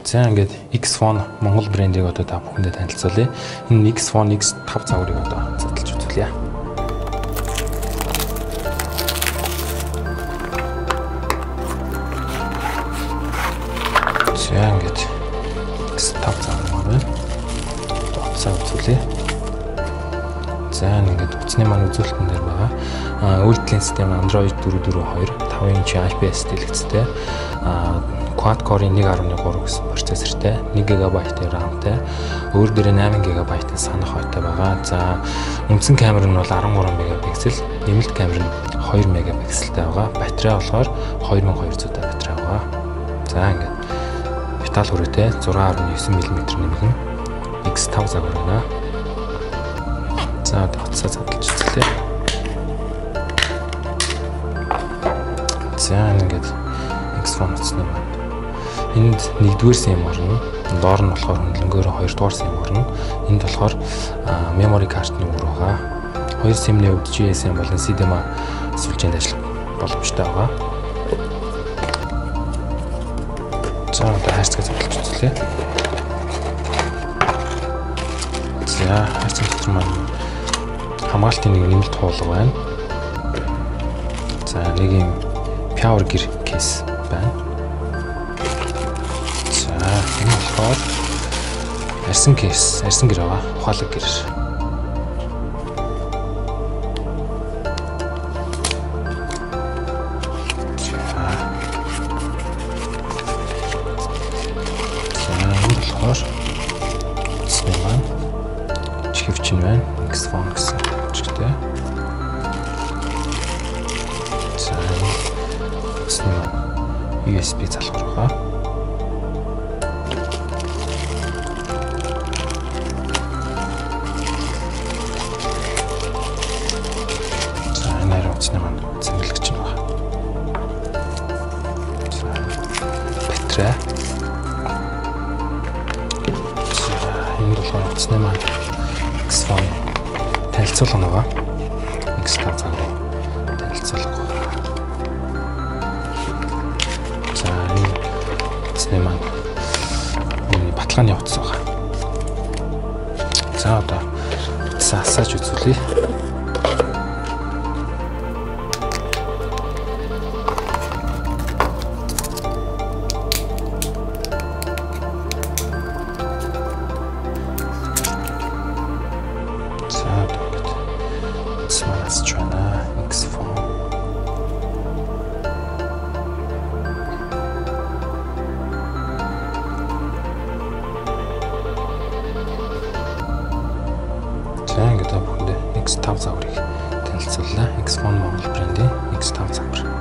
За ингээд X-Phone Монгол брендийг одоо та бүхэндээ танилцуулъя. Энэ X-Phone X5 загварыг одоо задлж үзүүлье. За ингээд X5 загвар байна. Утсаа үзүүлье. За ингээд утасны маань үзүүлэлтэн дээр байгаа. Үйлдлийн систем Android 4.4.2 5 инч IPS дэлгэцтэй. Quad-core 1.3 гэсэн процессортэй, 1 GB RAM-тай, өөр дээрээ 8 GB санах хойтой байгаа. За үндсэн камер нь бол 13 мегапиксел, нэмэлт камер нь 2 мегапикселтэй байгаа. Батарей болохоор 2200 батарей байгаа. За ингээд металл хүрээтэй 6.9 мм нэмгэн X5 загвар байна. За утсаа задлж үзлээ. За ингээд X-Phone утасны байна. Энд 1-р SIM орно. Доор нь болохоор хөндлөнгөөр 2-р SIM орно. Энд болохоор memory card-ны үр байгаа. 2 SIM-ний хувьд GSM болон CDMA сүлжээнд ажиллах боломжтой байгаа. За одоо хайрцаг задлж үзлээ. За хайрцаг дотор маань хамгаалтын нэг нэмэлт хуулга байна. За нэг юм power gear case байна. Энэ болохоор арьсан кейс, арьсан гэр байгаа. Ухаалаг гэр. Энэ болохоор утасны маань чихвч нь байна. X-Phone гэсэн чигтэй. За утасны маань USB залгуур байгаа. Утасны маань цэнгэлэгч нь байна. За батарей. За энэ болохоор утасны маань X-Phone танилцуулга байгаа. X5 загварын танилцуулга. За энэ утасны маань баталгааны утас байгаа. За одоо утасаа асааж үзүүлье. X-Phone. За ингээд та бүхэндээ X5 загварыг танилцууллаа. X-Phone Монгол брендийн X5 загвар.